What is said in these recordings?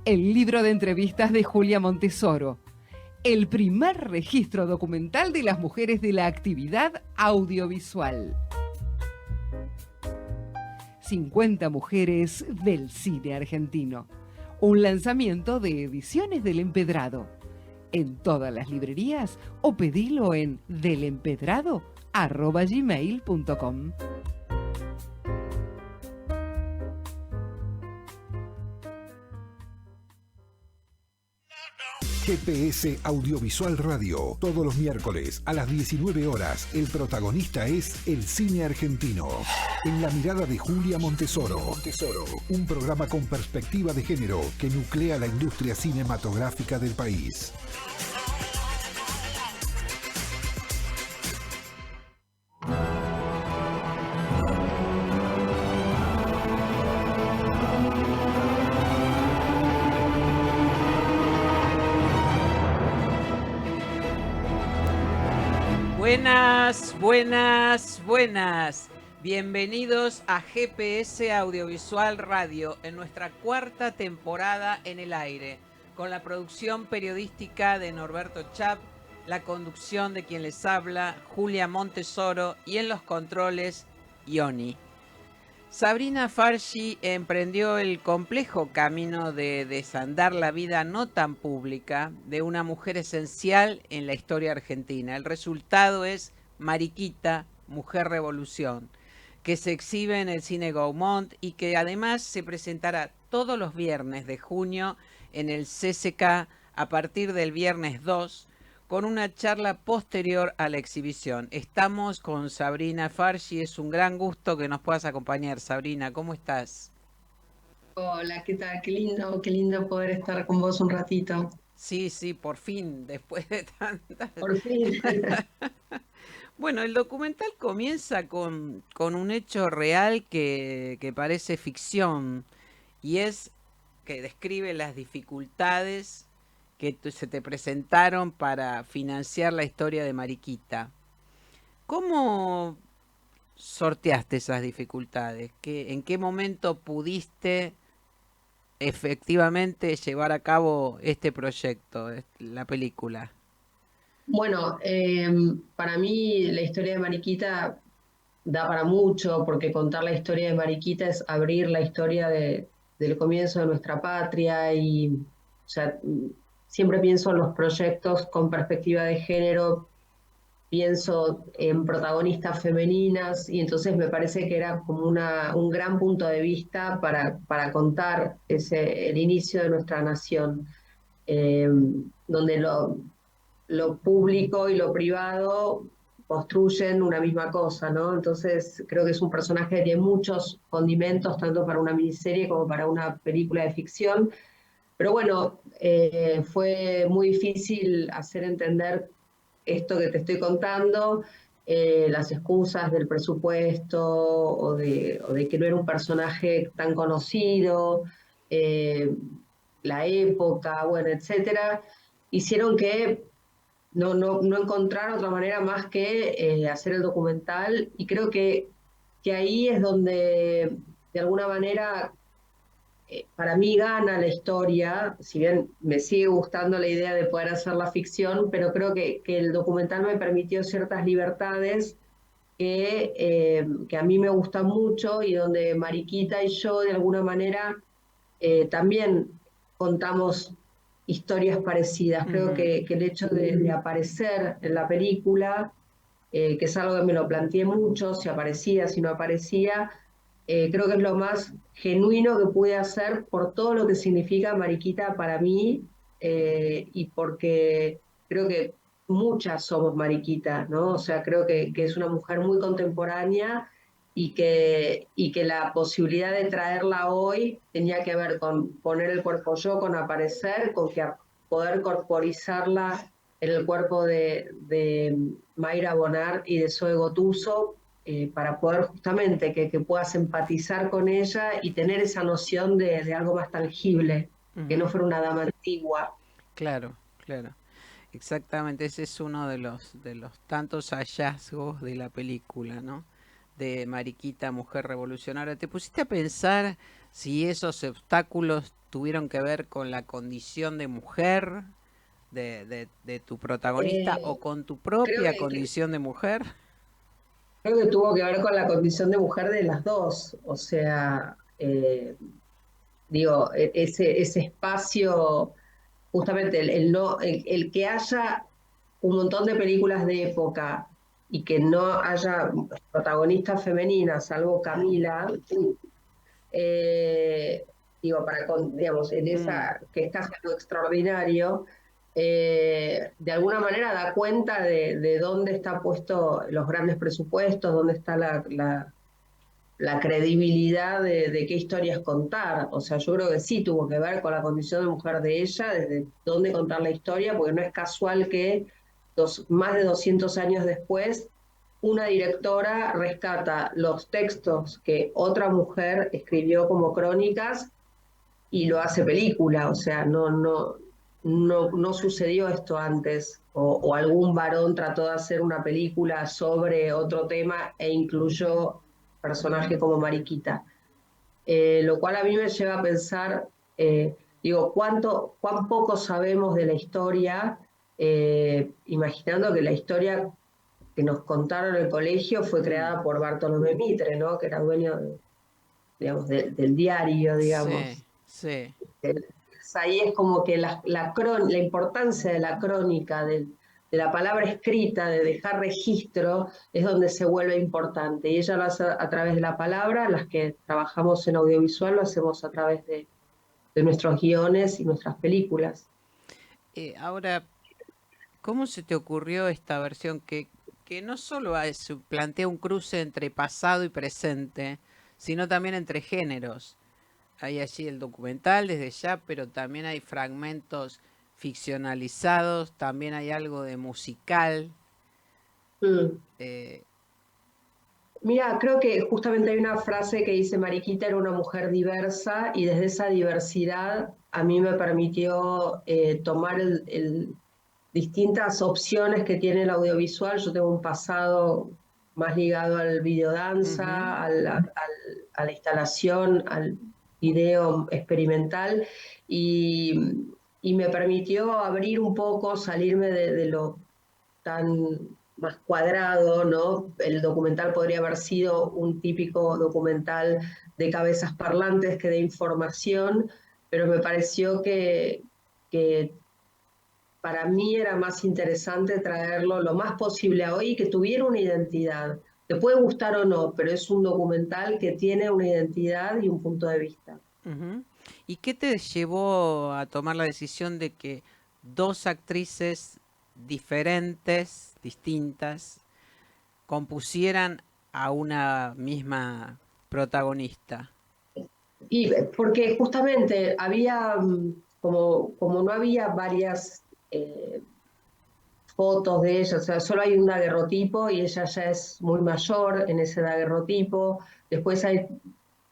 el libro de entrevistas de Julia Montesoro, el primer registro documental de las mujeres de la actividad audiovisual. 50 mujeres del cine argentino. Un lanzamiento de Ediciones del Empedrado. En todas las librerías o pedilo en delempedrado@gmail.com. GPS Audiovisual Radio. Todos los miércoles a las 19 horas, el protagonista es el cine argentino. En la mirada de Julia Montesoro. Un programa con perspectiva de género que nuclea la industria cinematográfica del país. Buenas. Bienvenidos a GPS Audiovisual Radio en nuestra cuarta temporada en el aire, con la producción periodística de Norberto Chap, la conducción de quien les habla, Julia Montesoro, y en los controles, Ioni. Sabrina Farshi emprendió el complejo camino de desandar la vida no tan pública de una mujer esencial en la historia argentina. El resultado es Mariquita, Mujer Revolución, que se exhibe en el Cine Gaumont y que además se presentará todos los viernes de junio en el CCK a partir del viernes 2, con una charla posterior a la exhibición. Estamos con Sabrina Farshi, es un gran gusto que nos puedas acompañar. Sabrina, ¿cómo estás? Hola, ¿qué tal? Qué lindo poder estar con vos un ratito. Sí, por fin, después de tantas... Por fin. Bueno, el documental comienza con un hecho real que parece ficción, y es que describe las dificultades que se te presentaron para financiar la historia de Mariquita. ¿Cómo sorteaste esas dificultades? ¿En qué momento pudiste efectivamente llevar a cabo este proyecto, la película? Bueno, para mí la historia de Mariquita da para mucho, porque contar la historia de Mariquita es abrir la historia del comienzo de nuestra patria y, o sea, siempre pienso en los proyectos con perspectiva de género, pienso en protagonistas femeninas y entonces me parece que era como un gran punto de vista para contar el inicio de nuestra nación, eh, donde lo público y lo privado construyen una misma cosa, ¿no? Entonces creo que es un personaje que tiene muchos condimentos, tanto para una miniserie como para una película de ficción. Pero bueno, fue muy difícil hacer entender esto que te estoy contando, las excusas del presupuesto o de que no era un personaje tan conocido, la época, bueno, etcétera, hicieron que no encontrar otra manera más que hacer el documental, y creo que ahí es donde de alguna manera para mí gana la historia, si bien me sigue gustando la idea de poder hacer la ficción, pero creo que el documental me permitió ciertas libertades que a mí me gustan mucho y donde Mariquita y yo de alguna manera también contamos historias parecidas. Creo que el hecho de aparecer en la película, que es algo que me lo planteé mucho, si aparecía, si no aparecía, creo que es lo más genuino que pude hacer por todo lo que significa Mariquita para mí, y porque creo que muchas somos Mariquita, ¿no? O sea, creo que es una mujer muy contemporánea y que la posibilidad de traerla hoy tenía que ver con poner el cuerpo yo, con aparecer, con poder corporizarla en el cuerpo de Mayra Bonar y de Zoe Gotuso, para poder justamente que puedas empatizar con ella y tener esa noción de algo más tangible, que no fuera una dama antigua. Claro. Exactamente, ese es uno de los tantos hallazgos de la película, ¿no? De Mariquita, Mujer Revolucionaria. ¿Te pusiste a pensar, si esos obstáculos tuvieron que ver con la condición de mujer de tu protagonista o con tu Creo propia que condición de mujer. Creo que tuvo que ver con la condición de mujer de las dos, o sea, digo, ese espacio, justamente el no, el que haya un montón de películas de época y que no haya protagonistas femeninas, salvo Camila, eh, digo, digamos, en Mm, esa que es casi algo extraordinario, de alguna manera da cuenta de dónde está puesto los grandes presupuestos, dónde está la credibilidad de qué historias contar. O sea, yo creo que sí tuvo que ver con la condición de mujer de ella, desde dónde contar la historia, porque no es casual que más de 200 años después una directora rescata los textos que otra mujer escribió como crónicas y lo hace película. O sea, no sucedió esto antes, o algún varón trató de hacer una película sobre otro tema e incluyó personaje como Mariquita. Lo cual a mí me lleva a pensar, digo, cuán poco sabemos de la historia, imaginando que la historia que nos contaron en el colegio fue mm, creada por Bartolomé Mitre, ¿no? Que era dueño, digamos, del diario, sí, digamos. sí. Ahí es como que la importancia de la crónica, de la palabra escrita, de dejar registro, es donde se vuelve importante. Y ella lo hace a través de la palabra, las que trabajamos en audiovisual lo hacemos a través de nuestros guiones y nuestras películas. Ahora, ¿cómo se te ocurrió esta versión que no solo plantea un cruce entre pasado y presente, sino también entre géneros? Hay allí el documental desde ya, pero también hay fragmentos ficcionalizados, también hay algo de musical. Mm. eh, Mira, creo que justamente hay una frase que dice Mariquita era una mujer diversa y desde esa diversidad a mí me permitió tomar distintas opciones que tiene el audiovisual. Yo tengo un pasado más ligado al ujú, videodanza, a la instalación, al video experimental y, y me permitió abrir un poco, salirme de lo tan más cuadrado, ¿no? El documental podría haber sido un típico documental de cabezas parlantes que de información, pero me pareció que para mí era más interesante traerlo lo más posible a hoy y que tuviera una identidad. Te puede gustar o no, pero es un documental que tiene una identidad y un punto de vista. ujú. ¿Y qué te llevó a tomar la decisión de que dos actrices diferentes, distintas, compusieran a una misma protagonista? Y porque justamente había, como no había varias fotos de ella, o sea, solo hay un daguerrotipo y ella ya es muy mayor en ese daguerrotipo. Después hay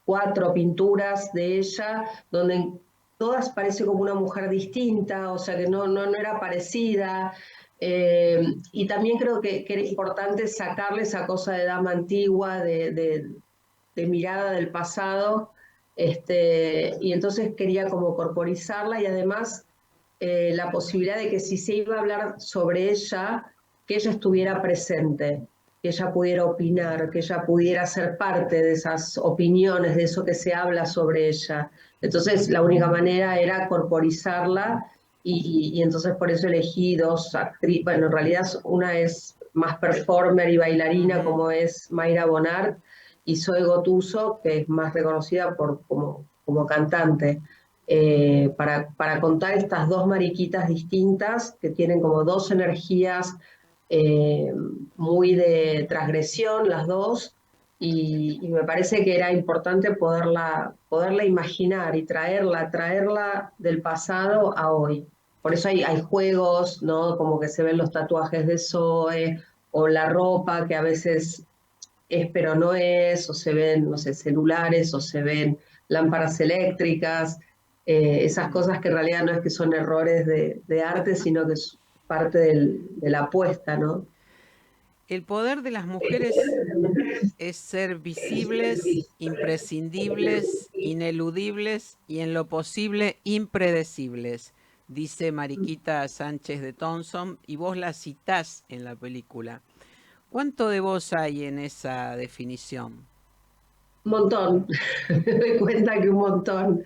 4 pinturas de ella donde todas parece como una mujer distinta, o sea que no era parecida. Y también creo que era importante sacarle esa cosa de dama antigua, de mirada del pasado, y entonces quería como corporizarla y además la posibilidad de que si se iba a hablar sobre ella, que ella estuviera presente, que ella pudiera opinar, que ella pudiera ser parte de esas opiniones, de eso que se habla sobre ella. Entonces la única manera era corporizarla y entonces por eso elegí 2 actrices. Bueno, en realidad una es más performer y bailarina Ujú. como es Mayra Bonart y Zoe Gotuso, que es más reconocida como cantante. Para contar estas 2 mariquitas distintas que tienen como 2 energías eh, muy de transgresión las dos y me parece que era importante poderla imaginar y traerla del pasado a hoy. Por eso hay juegos, ¿no? Como que se ven los tatuajes de Zoe o la ropa que a veces es pero no es, o se ven, no sé, celulares, o se ven lámparas eléctricas, esas Mm. cosas que en realidad no es que son errores de arte, sino que es parte de la apuesta, ¿no? El poder de las mujeres es ser visibles, imprescindibles, ineludibles y en lo posible impredecibles, dice Mariquita Sánchez de Thompson, y vos la citás en la película. ¿Cuánto de vos hay en esa definición? Un montón, me doy cuenta que un montón.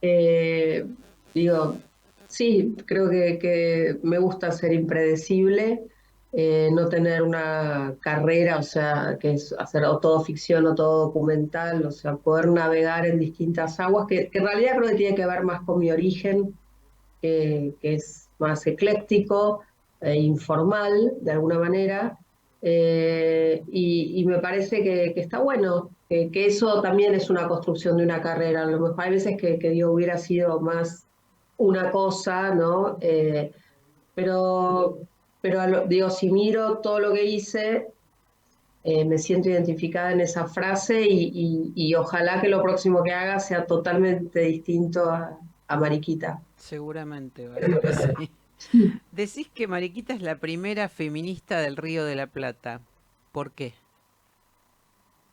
Eh, digo, sí, creo que me gusta ser impredecible, no tener una carrera, o sea, que es hacer o todo ficción o todo documental, o sea, poder navegar en distintas aguas, que en realidad creo que tiene que ver más con mi origen, que es más ecléctico e informal, de alguna manera, y me parece que está bueno, que eso también es una construcción de una carrera. A lo mejor hay veces que digo, hubiera sido más una cosa, ¿no? Pero, digo, si miro todo lo que hice, me siento identificada en esa frase y ojalá que lo próximo que haga sea totalmente distinto a Mariquita. Seguramente va a ser así. Decís que Mariquita es la primera feminista del Río de la Plata. ¿Por qué?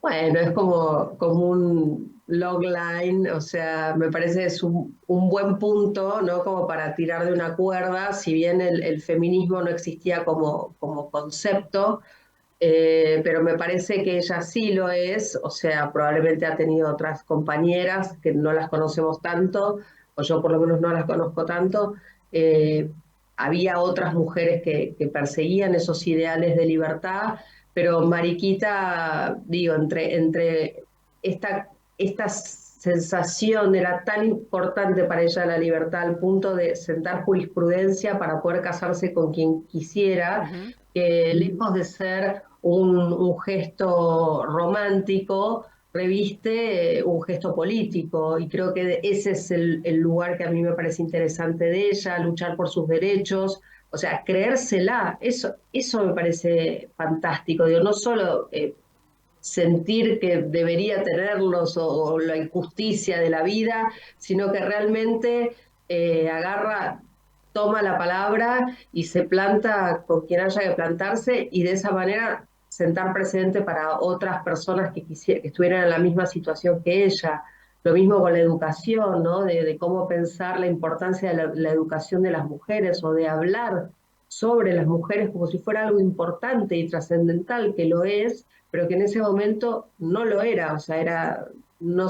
Bueno, es como un logline, o sea, me parece es un buen punto, ¿no? Como para tirar de una cuerda, si bien el feminismo no existía como concepto, pero me parece que ella sí lo es, o sea, probablemente ha tenido otras compañeras que no las conocemos tanto, o yo por lo menos no las conozco tanto. eh, Había otras mujeres que perseguían esos ideales de libertad, pero Mariquita, digo, entre esta sensación era tan importante para ella la libertad al punto de sentar jurisprudencia para poder casarse con quien quisiera, Ujú. que lejos de ser un gesto romántico, reviste un gesto político, y creo que ese es el lugar que a mí me parece interesante de ella, luchar por sus derechos, o sea, creérsela, eso me parece fantástico, digo, no solo sentir que debería tenerlos o la injusticia de la vida, sino que realmente agarra, toma la palabra y se planta con quien haya que plantarse y de esa manera sentar precedente para otras personas que estuvieran en la misma situación que ella. Lo mismo con la educación, ¿no? De cómo pensar la importancia de la educación de las mujeres o de hablar sobre las mujeres como si fuera algo importante y trascendental, que lo es, pero que en ese momento no lo era, o sea, no,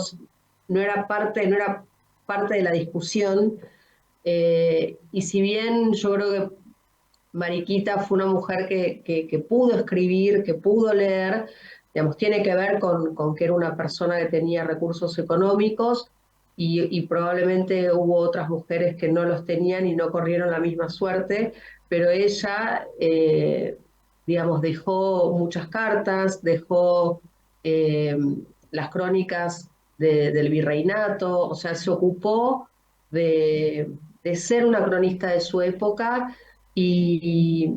no era parte de la discusión. Y si bien yo creo que Mariquita fue una mujer que pudo escribir, que pudo leer, digamos, tiene que ver con que era una persona que tenía recursos económicos y probablemente hubo otras mujeres que no los tenían y no corrieron la misma suerte, pero ella, digamos, dejó muchas cartas, dejó eh, las crónicas del virreinato, o sea, se ocupó de ser una cronista de su época y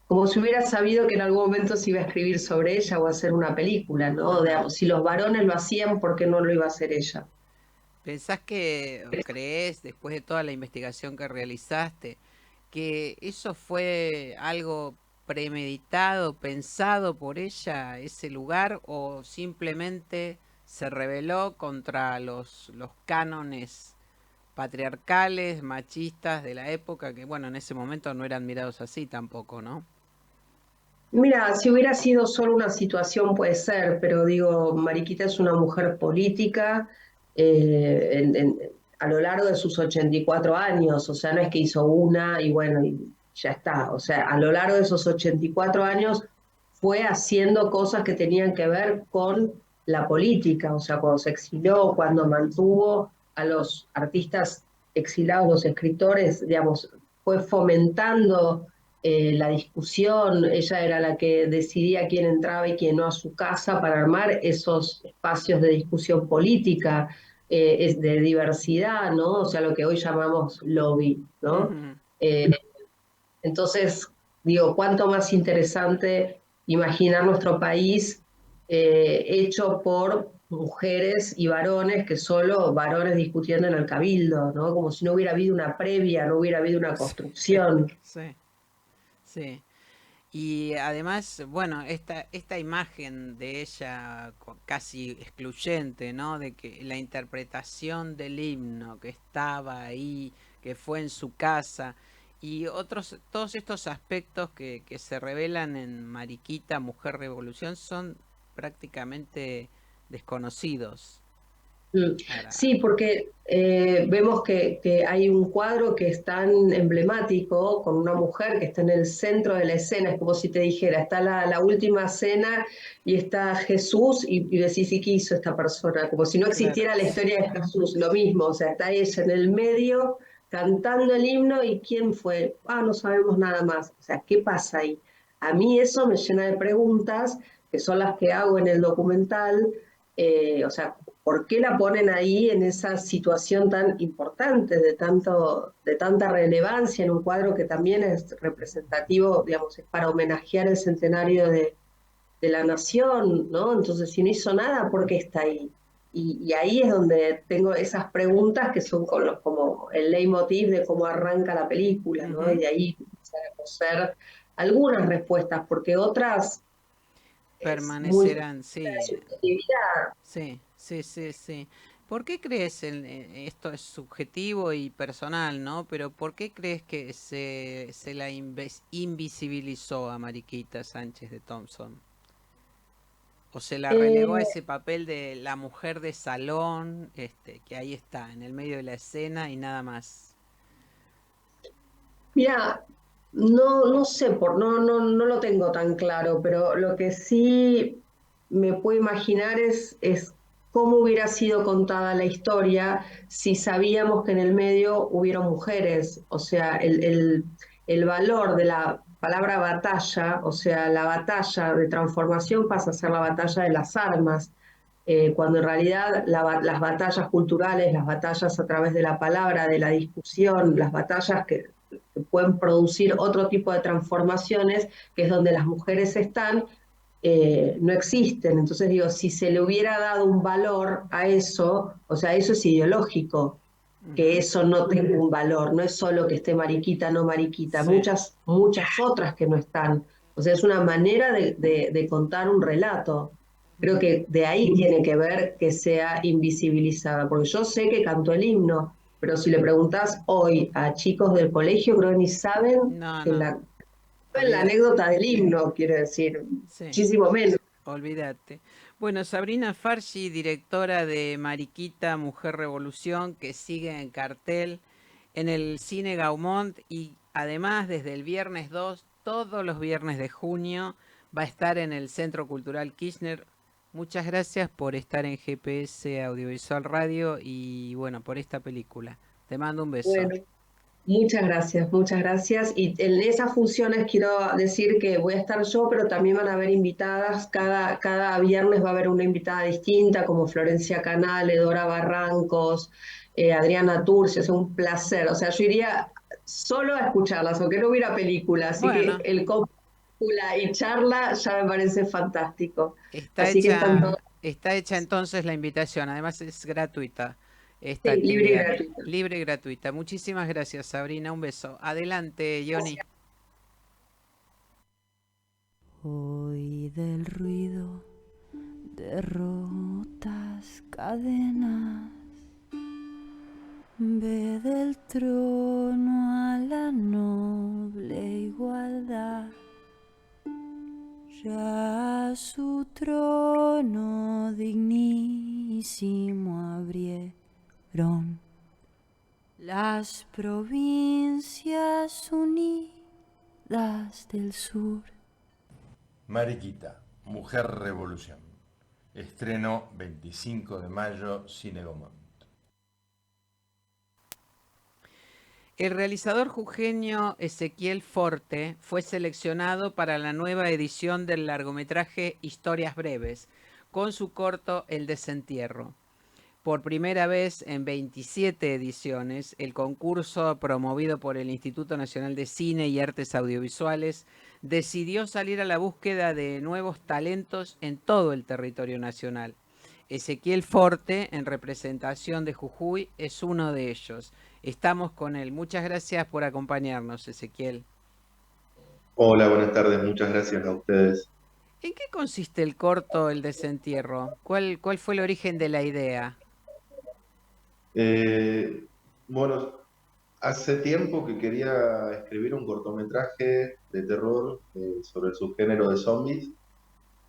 como si hubiera sabido que en algún momento se iba a escribir sobre ella o a hacer una película, ¿no? Si los varones lo hacían, ¿por qué no lo iba a hacer ella? ¿Pensás que, o crees, después de toda la investigación que realizaste, que eso fue algo premeditado, pensado por ella, ese lugar, o simplemente se rebeló contra los cánones patriarcales, machistas de la época, que bueno, en ese momento no eran mirados así tampoco, ¿no? Mira, si hubiera sido solo una situación puede ser, pero digo, Mariquita es una mujer política a lo largo de sus 84 años, o sea, no es que hizo una y bueno, y ya está, o sea, a lo largo de esos 84 años fue haciendo cosas que tenían que ver con la política, o sea, cuando se exilió, cuando mantuvo a los artistas exilados, los escritores, digamos, fue fomentando la discusión, ella era la que decidía quién entraba y quién no a su casa para armar esos espacios de discusión política, de diversidad, ¿no? O sea, lo que hoy llamamos lobby, ¿no? Ujú. Eh, entonces, digo, cuánto más interesante imaginar nuestro país hecho por mujeres y varones que solo varones discutiendo en el cabildo, ¿no? Como si no hubiera habido una previa, no hubiera habido una Sí, construcción. sí, sí. Y además, bueno, esta imagen de ella casi excluyente, ¿no? De que la interpretación del himno, que estaba ahí, que fue en su casa, y todos estos aspectos que se revelan en Mariquita, Mujer Revolución, son prácticamente desconocidos. Para... Sí, porque vemos que hay un cuadro que es tan emblemático, con una mujer que está en el centro de la escena, es como si te dijera, está la última cena y está Jesús y decís, ¿y qué hizo esta persona? Como si no Claro. existiera la historia de Jesús, lo mismo, o sea, está ella en el medio cantando el himno y ¿quién fue? Ah, no sabemos nada más, o sea, ¿qué pasa ahí? A mí eso me llena de preguntas, que son las que hago en el documental, o sea, ¿por qué la ponen ahí en esa situación tan importante, de tanta relevancia en un cuadro que también es representativo, digamos, es para homenajear el centenario de la nación, ¿no? Entonces, si no hizo nada, ¿por qué está ahí? Y ahí es donde tengo esas preguntas que son como el leitmotiv de cómo arranca la película, ¿no? Y de ahí empiezan a coser algunas respuestas, porque otras es muy Permanecerán, sí. subjetividad. Sí, sí, sí, sí. ¿Por qué crees esto es subjetivo y personal, ¿no? Pero ¿por qué crees que se la invisibilizó a Mariquita Sánchez de Thompson? ¿O se la relegó a Eh, ese papel de la mujer de salón, que ahí está, en el medio de la escena y nada más? Mira, no sé, no lo tengo tan claro, pero lo que sí me puedo imaginar es cómo hubiera sido contada la historia si sabíamos que en el medio hubieron mujeres. O sea, el valor de la palabra batalla, o sea, la batalla de transformación pasa a ser la batalla de las armas. Cuando en realidad las batallas culturales, las batallas a través de la palabra, de la discusión, las batallas que pueden producir otro tipo de transformaciones, que es donde las mujeres están, no existen. Entonces digo, si se le hubiera dado un valor a eso, o sea, eso es ideológico, que Ujú. eso no tenga un valor, no es solo que esté Mariquita, no Mariquita, Sí, muchas otras que no están. O sea, es una manera de contar un relato. Creo que de ahí tiene que ver que sea invisibilizada, porque yo sé que cantó el himno, pero si le preguntás hoy a chicos del colegio, creo que ni saben no, que no, la olvida, anécdota del himno, quiero decir, sí. muchísimo menos. Olvídate. Bueno, Sabrina Farshi, directora de Mariquita, Mujer Revolución, que sigue en cartel en el Cine Gaumont y además desde el viernes 2, todos los viernes de junio, va a estar en el Centro Cultural Kirchner. Muchas gracias por estar en GPS Audiovisual Radio y bueno, por esta película. Te mando un beso. Bueno, muchas gracias, muchas gracias. Y en esas funciones quiero decir que voy a estar yo, pero también van a haber invitadas. Cada viernes va a haber una invitada distinta, como Florencia Canale, Dora Barrancos, Adriana Turci. Es un placer. O sea, yo iría solo a escucharlas, aunque no hubiera película. Así que Bueno, el película y charla ya me parece fantástico. está Así que están hecha, todos, está hecha entonces la invitación. Además es gratuita esta sí, libre y actividad. gratuito. Libre y gratuita. Muchísimas gracias, Sabrina. Un beso. Adelante, Johnny. Hoy del ruido de rotas cadenas, ve del trono a la noble igualdad. Ya su trono dignísimo abrieron las provincias unidas del sur. Mariquita, Mujer Revolución. Estreno 25 de mayo, Cine Gaumont. El realizador jujeño Ezequiel Forte fue seleccionado para la nueva edición del largometraje Historias Breves, con su corto El Desentierro. Por primera vez en 27 ediciones, el concurso promovido por el Instituto Nacional de Cine y Artes Audiovisuales decidió salir a la búsqueda de nuevos talentos en todo el territorio nacional. Ezequiel Forte, en representación de Jujuy, es uno de ellos. Estamos con él. Muchas gracias por acompañarnos, Ezequiel. Hola, buenas tardes, muchas gracias a ustedes. ¿En qué consiste el corto El Desentierro? ¿Cuál fue el origen de la idea? Eh, bueno, hace tiempo que quería escribir un cortometraje de terror sobre el subgénero de zombies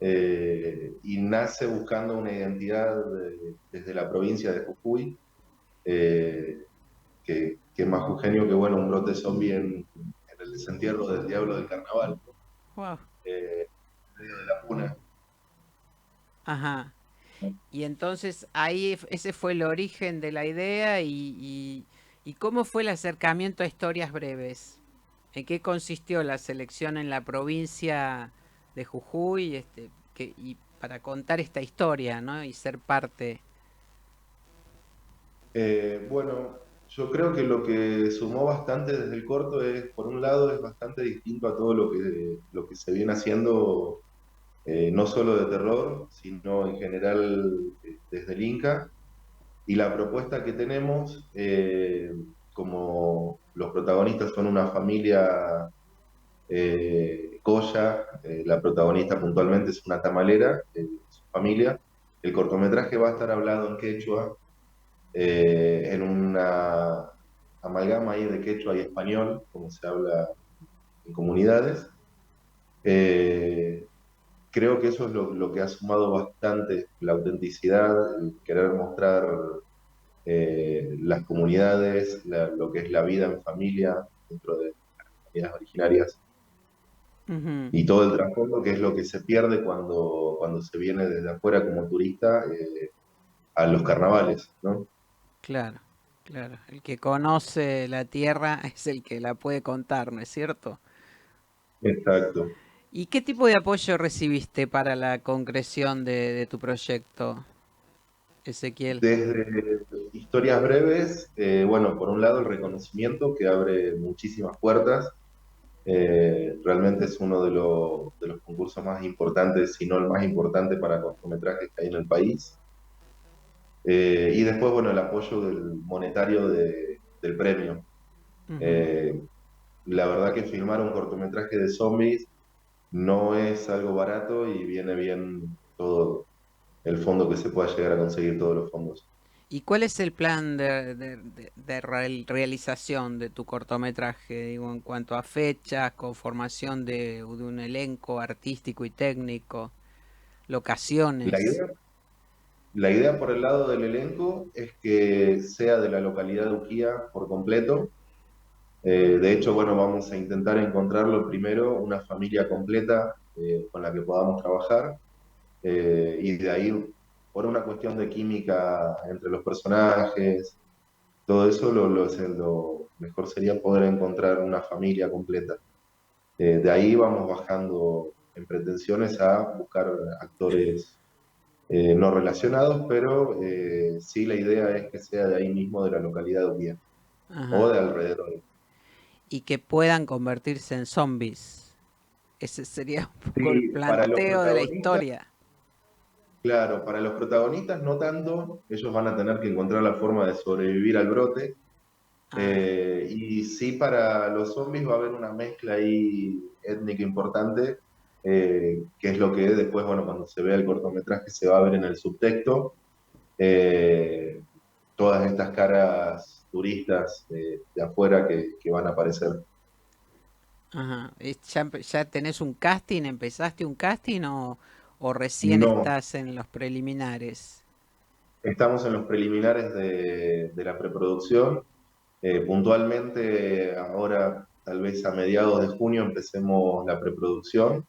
y nace buscando una identidad desde la provincia de Jujuy, eh, que más jujeño que bueno, un brote zombie en el desentierro del Diablo del Carnaval, ¿no? Wow. En medio de la puna. Ajá. Y entonces ahí ese fue el origen de la idea y cómo fue el acercamiento a historias breves. ¿En qué consistió la selección en la provincia de Jujuy, y para contar esta historia, ¿no? Y ser parte. Bueno, yo creo que lo que sumó bastante desde el corto es, por un lado, es bastante distinto a todo lo que se viene haciendo, no solo de terror, sino en general desde el Inca. Y la propuesta que tenemos, como los protagonistas son una familia Coya, la protagonista puntualmente es una tamalera, su familia, el cortometraje va a estar hablado en quechua en una amalgama ahí de quechua y español, como se habla en comunidades. Eh, Creo que eso es lo que ha sumado bastante la autenticidad, el querer mostrar las comunidades, lo que es la vida en familia dentro de las comunidades originarias Ujú. y todo el trasfondo, que es lo que se pierde cuando se viene desde afuera como turista a los carnavales, ¿no? Claro, claro. El que conoce la tierra es el que la puede contar, ¿no es cierto? Exacto. ¿Y qué tipo de apoyo recibiste para la concreción de tu proyecto, Ezequiel? Desde historias breves, bueno, por un lado el reconocimiento que abre muchísimas puertas, realmente es uno de los concursos más importantes, si no el más importante para cortometrajes que hay en el país. Y después, bueno, el apoyo del monetario del premio. Ujú. Eh, la verdad que filmar un cortometraje de zombies no es algo barato y viene bien todo el fondo que se pueda llegar a conseguir, todos los fondos. ¿Y cuál es el plan de realización de tu cortometraje? Digo, en cuanto a fechas, conformación de un elenco artístico y técnico, La locaciones. idea, la idea por el lado del elenco es que sea de la localidad de Uquía por completo. De hecho, bueno, vamos a intentar encontrarlo primero, una familia completa con la que podamos trabajar, y de ahí, por una cuestión de química entre los personajes, todo eso, lo mejor sería poder encontrar una familia completa. De ahí vamos bajando en pretensiones a buscar actores no relacionados, pero sí la idea es que sea de ahí mismo, de la localidad de Uquía, o Ajá. de alrededor. Y que puedan convertirse en zombies. Ese sería un poco el Sí, para los planteo de la protagonistas, historia. claro, para los protagonistas no tanto, ellos van a tener que encontrar la forma de sobrevivir al brote. Ah, Y sí, para los zombies va a haber una mezcla ahí étnica importante, que es lo que después, bueno, cuando se vea el cortometraje se va a ver en el subtexto, eh, todas estas caras turistas de afuera que van a aparecer. ajá. ¿Ya tenés un casting? ¿Empezaste un casting o recién No, estás en los preliminares? estamos en los preliminares de la preproducción. Puntualmente, ahora, tal vez a mediados de junio, empecemos la preproducción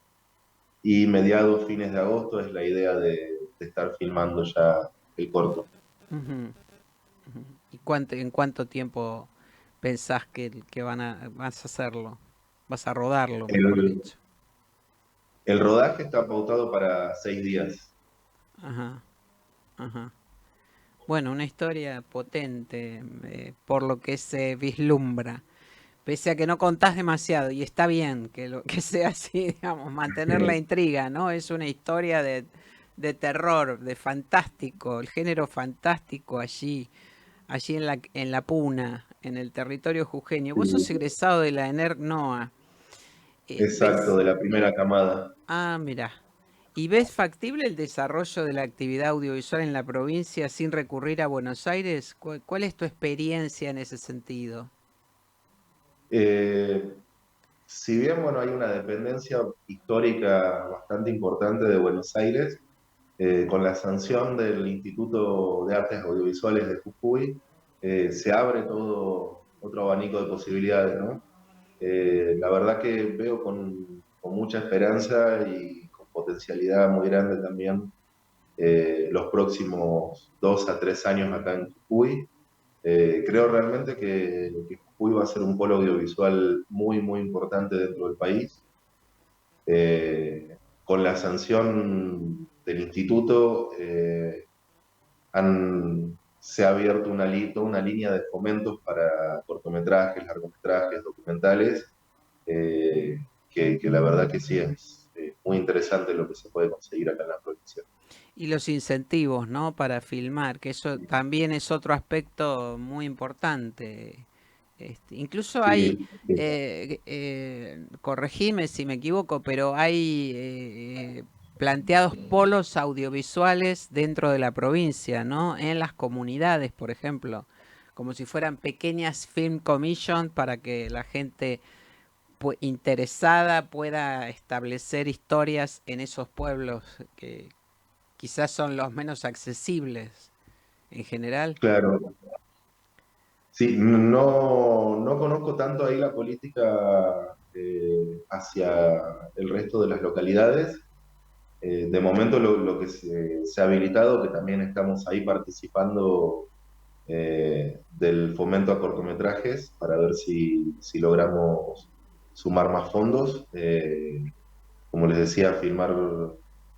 y mediados, fines de agosto es la idea de estar filmando ya el corto. Ujú. ¿Y en cuánto tiempo pensás que vas a hacerlo? Vas a rodarlo, mejor El, dicho. el rodaje está pautado para 6 días. Ajá, ajá. Bueno, una historia potente, por lo que se vislumbra. Pese a que no contás demasiado, y está bien que lo que sea así, digamos, mantener la intriga, ¿no? Es una historia de terror, de fantástico, el género fantástico allí en la Puna, en el territorio jujeño. Vos sos egresado de la ENER NOA. Exacto, de la primera camada. Mira. ¿Y ves factible el desarrollo de la actividad audiovisual en la provincia sin recurrir a Buenos Aires? ¿Cuál es tu experiencia en ese sentido? Si bien, bueno, hay una dependencia histórica bastante importante de Buenos Aires, con la sanción del Instituto de Artes Audiovisuales de Jujuy, se abre todo otro abanico de posibilidades, ¿no? La verdad que veo con mucha esperanza y con potencialidad muy grande también los próximos 2 a 3 años acá en Jujuy. Creo realmente que Jujuy va a ser un polo audiovisual muy, muy importante dentro del país. Con la sanción del instituto se ha abierto toda una línea de fomentos para cortometrajes, largometrajes, documentales, que la verdad que sí es muy interesante lo que se puede conseguir acá en la provincia. Y los incentivos, ¿no? Para filmar, que eso también es otro aspecto muy importante. Incluso hay, corregime si me equivoco, pero hay planteados polos audiovisuales dentro de la provincia, ¿no? En las comunidades, por ejemplo, como si fueran pequeñas film commission para que la gente interesada pueda establecer historias en esos pueblos que quizás son los menos accesibles en general. Claro. Sí, no conozco tanto ahí la política hacia el resto de las localidades. De momento lo que se ha habilitado, que también estamos ahí participando del fomento a cortometrajes para ver si logramos sumar más fondos. Como les decía, filmar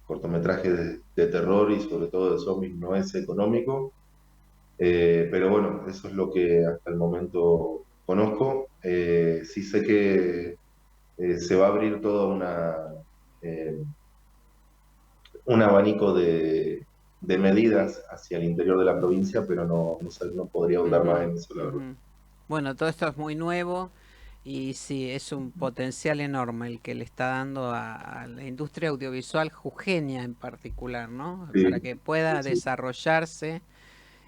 cortometrajes de terror y sobre todo de zombies no es económico. Pero bueno, eso es lo que hasta el momento conozco. Sí sé que se va a abrir todo un abanico de medidas hacia el interior de la provincia, pero no podría ahondar más en eso, la verdad. Bueno, todo esto es muy nuevo y sí, es un potencial enorme el que le está dando a la industria audiovisual jujeña en particular, ¿no? Sí, Para que pueda sí. desarrollarse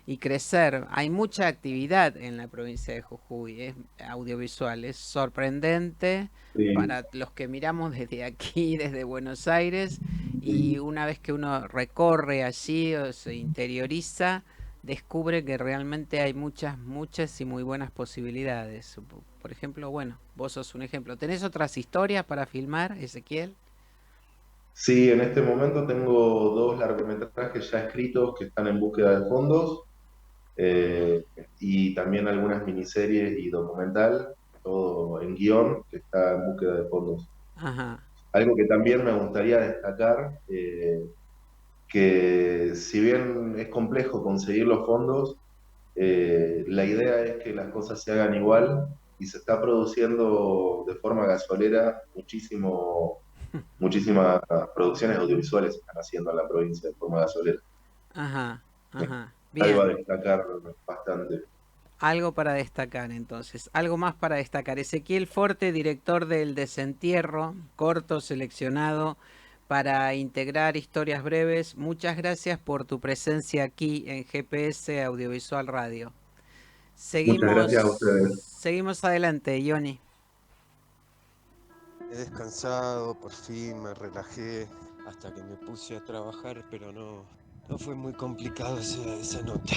y crecer. Hay mucha actividad en la provincia de Jujuy, es audiovisual, es sorprendente Sí. para los que miramos desde aquí, desde Buenos Aires, y una vez que uno recorre allí o se interioriza, descubre que realmente hay muchas y muy buenas posibilidades. Por ejemplo, bueno, vos sos un ejemplo. ¿Tenés otras historias para filmar, Ezequiel? Sí, en este momento tengo 2 largometrajes ya escritos que están en búsqueda de fondos. Y también algunas miniseries y documental, todo en guión, que está en búsqueda de fondos. Ajá. Algo que también me gustaría destacar, que si bien es complejo conseguir los fondos, la idea es que las cosas se hagan igual y se está produciendo de forma gasolera muchísimas producciones audiovisuales se están haciendo en la provincia de forma gasolera. Ajá. Algo a Bien. destacar bastante. Algo para destacar entonces, algo más para destacar. Ezequiel Forte, director del Desentierro, corto seleccionado para integrar historias breves. Muchas gracias por tu presencia aquí en GPS Audiovisual Radio. Muchas gracias a ustedes. Seguimos adelante, Johnny. He descansado, por fin me relajé hasta que me puse a trabajar, pero no fue muy complicado esa nota,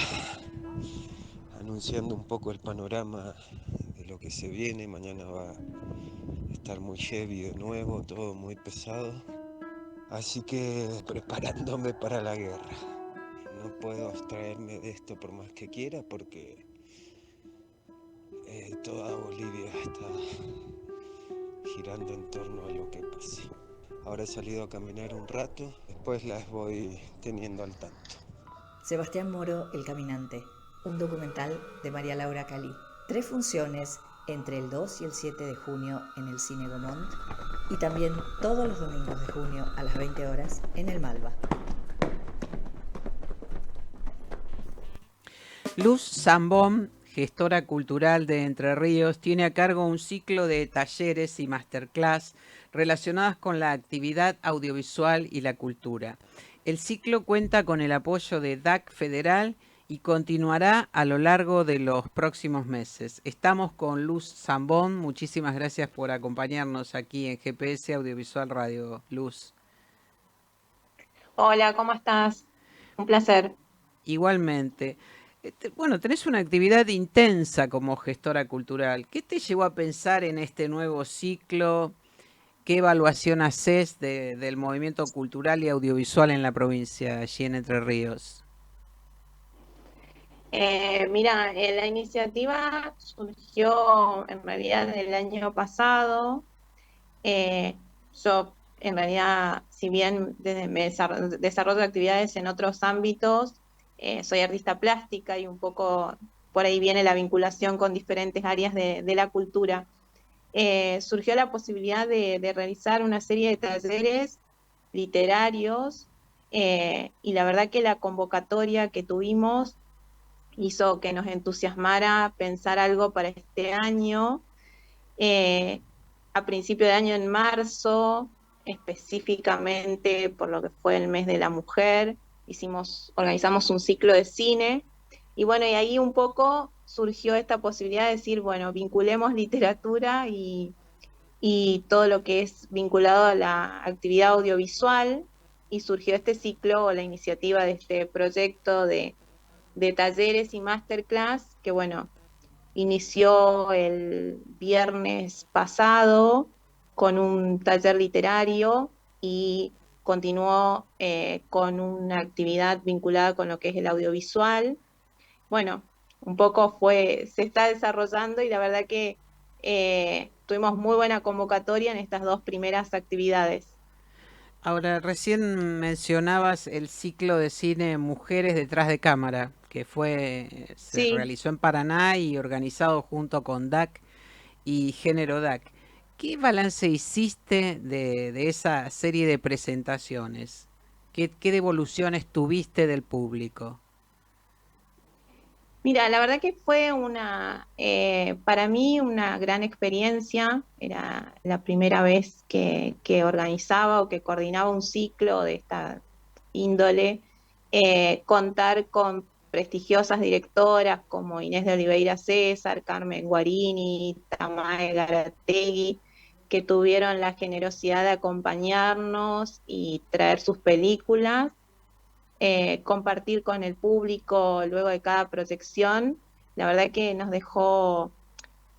anunciando un poco el panorama de lo que se viene. Mañana va a estar muy heavy de nuevo, todo muy pesado, así que preparándome para la guerra. No puedo abstraerme de esto por más que quiera, porque toda Bolivia está girando en torno a lo que pase. Ahora he salido a caminar un rato, después las voy teniendo al tanto. Sebastián Moro, El Caminante, un documental de María Laura Calí. 3 funciones entre el 2 y el 7 de junio en el Cine Gaumont y también todos los domingos de junio a las 20 horas en el Malva. Luz Zambón, gestora cultural de Entre Ríos, tiene a cargo un ciclo de talleres y masterclass relacionadas con la actividad audiovisual y la cultura. El ciclo cuenta con el apoyo de DAC Federal y continuará a lo largo de los próximos meses. Estamos con Luz Zambón. Muchísimas gracias por acompañarnos aquí en GPS Audiovisual Radio. Luz. Hola, ¿cómo estás? Un placer. Igualmente. Bueno, tenés una actividad intensa como gestora cultural. ¿Qué te llevó a pensar en este nuevo ciclo? ¿Qué evaluación haces del movimiento cultural y audiovisual en la provincia, allí en Entre Ríos? Mira, la iniciativa surgió en realidad el año pasado. Yo, en realidad, si bien desde me desarrollo actividades en otros ámbitos, soy artista plástica y un poco por ahí viene la vinculación con diferentes áreas de la cultura. Surgió la posibilidad de realizar una serie de talleres literarios y la verdad que la convocatoria que tuvimos hizo que nos entusiasmara pensar algo para este año. A principio de año, en marzo, específicamente por lo que fue el mes de la mujer, organizamos un ciclo de cine, y bueno, y ahí un poco surgió esta posibilidad de decir, bueno, vinculemos literatura y todo lo que es vinculado a la actividad audiovisual, y surgió este ciclo o la iniciativa de este proyecto de talleres y masterclass, que bueno, inició el viernes pasado con un taller literario y continuó con una actividad vinculada con lo que es el audiovisual. Bueno, un poco se está desarrollando y la verdad que tuvimos muy buena convocatoria en estas dos primeras actividades. Ahora, recién mencionabas el ciclo de cine Mujeres detrás de cámara, que se realizó en Paraná y organizado junto con DAC y Género DAC. ¿Qué balance hiciste de esa serie de presentaciones? ¿Qué devoluciones tuviste del público? Mira, la verdad que fue para mí una gran experiencia. Era la primera vez que organizaba o que coordinaba un ciclo de esta índole. Contar con prestigiosas directoras como Inés de Oliveira César, Carmen Guarini, Tamae Garategui, que tuvieron la generosidad de acompañarnos y traer sus películas. Compartir con el público luego de cada proyección, la verdad que nos dejó,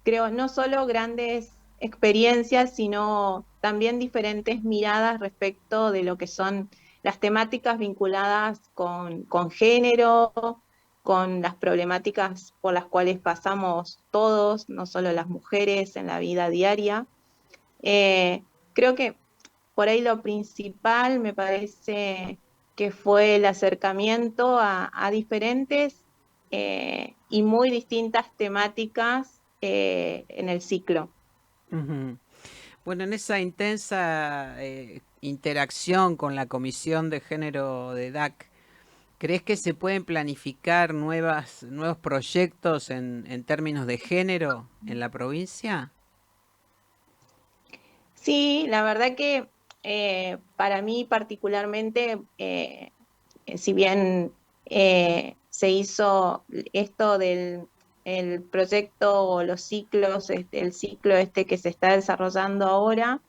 creo, no solo grandes experiencias, sino también diferentes miradas respecto de lo que son las temáticas vinculadas con género, con las problemáticas por las cuales pasamos todos, no solo las mujeres en la vida diaria. Creo que por ahí lo principal me parece que fue el acercamiento a diferentes y muy distintas temáticas en el ciclo. Uh-huh. Bueno, en esa intensa interacción con la Comisión de Género de DAC, ¿crees que se pueden planificar nuevos proyectos en términos de género en la provincia? Sí, la verdad que para mí particularmente, si bien se hizo esto del el proyecto o los ciclos, el ciclo que se está desarrollando ahora,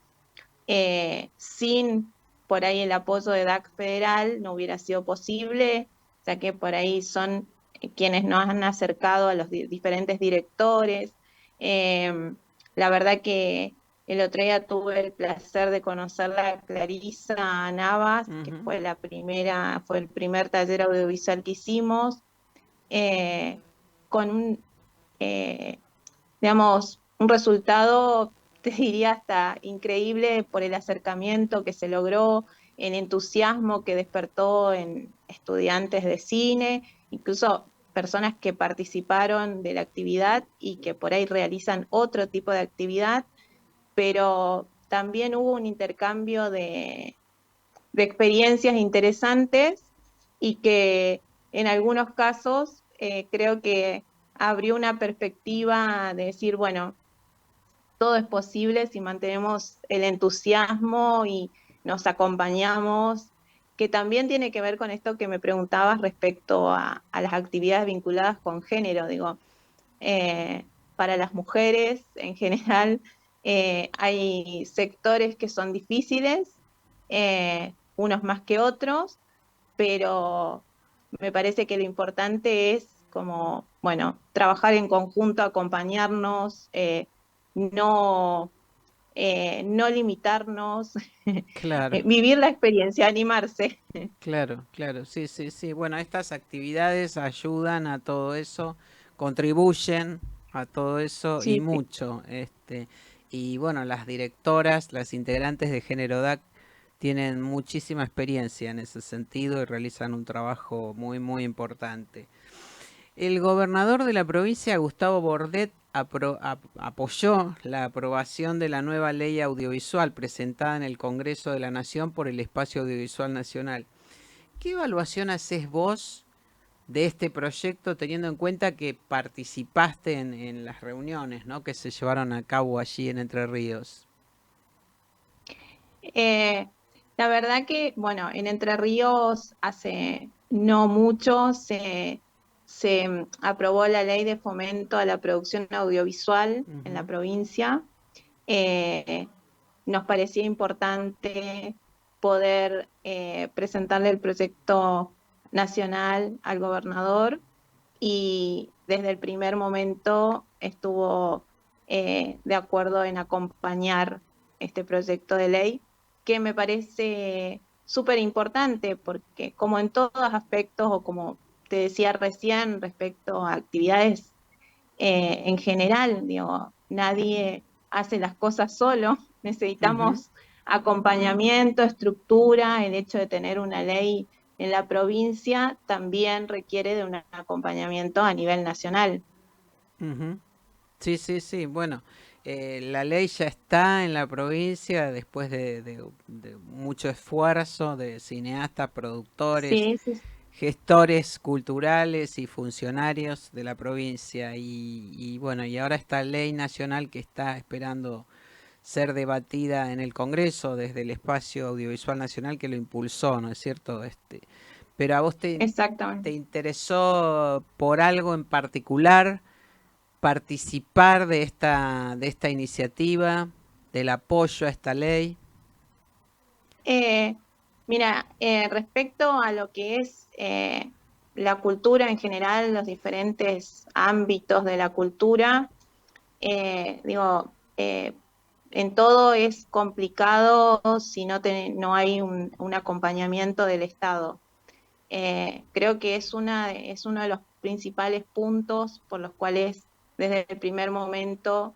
sin por ahí el apoyo de DAC Federal no hubiera sido posible, ya que por ahí son quienes nos han acercado a los diferentes directores. La verdad que el otro día tuve el placer de conocerla a Clarisa Navas, que fue el primer taller audiovisual que hicimos, con un resultado, te diría hasta increíble por el acercamiento que se logró, el entusiasmo que despertó en estudiantes de cine, incluso personas que participaron de la actividad y que por ahí realizan otro tipo de actividad, pero también hubo un intercambio de experiencias interesantes y que en algunos casos creo que abrió una perspectiva de decir, bueno, todo es posible si mantenemos el entusiasmo y nos acompañamos, que también tiene que ver con esto que me preguntabas respecto a las actividades vinculadas con género. Digo, para las mujeres en general hay sectores que son difíciles, unos más que otros, pero me parece que lo importante es como, bueno, trabajar en conjunto, acompañarnos, no, no limitarnos, Claro. vivir la experiencia, animarse. Claro, claro, sí, sí, sí. Bueno, estas actividades ayudan a todo eso, contribuyen a todo eso y Sí, sí. mucho. Y bueno, las directoras, las integrantes de Género DAC tienen muchísima experiencia en ese sentido y realizan un trabajo muy, muy importante. El gobernador de la provincia, Gustavo Bordet, apoyó la aprobación de la nueva ley audiovisual presentada en el Congreso de la Nación por el Espacio Audiovisual Nacional. ¿Qué evaluación haces vos de este proyecto teniendo en cuenta que participaste en las reuniones, ¿no?, que se llevaron a cabo allí en Entre Ríos? La verdad que, bueno, en Entre Ríos hace no mucho se aprobó la ley de fomento a la producción audiovisual en la provincia. Eh, Nos parecía importante poder presentarle el proyecto nacional al gobernador y desde el primer momento estuvo de acuerdo en acompañar este proyecto de ley, que me parece súper importante porque como en todos aspectos, o como te decía recién respecto a actividades en general, digo, nadie hace las cosas solo, necesitamos acompañamiento, estructura, el hecho de tener una ley en la provincia también requiere de un acompañamiento a nivel nacional. Ujú. Sí, sí, sí. Bueno, la ley ya está en la provincia después de mucho esfuerzo de cineastas, productores, Sí, sí, gestores culturales y funcionarios de la provincia. Y bueno, y ahora esta ley nacional que está esperando ser debatida en el Congreso desde el Espacio Audiovisual Nacional que lo impulsó, ¿no es cierto? Pero a vos te exactamente. interesó por algo en particular participar de esta iniciativa, del apoyo a esta ley. Eh, Mira, respecto a lo que es la cultura en general, los diferentes ámbitos de la cultura, digo, en todo es complicado si no hay un acompañamiento del Estado. Creo que es uno de los principales puntos por los cuales desde el primer momento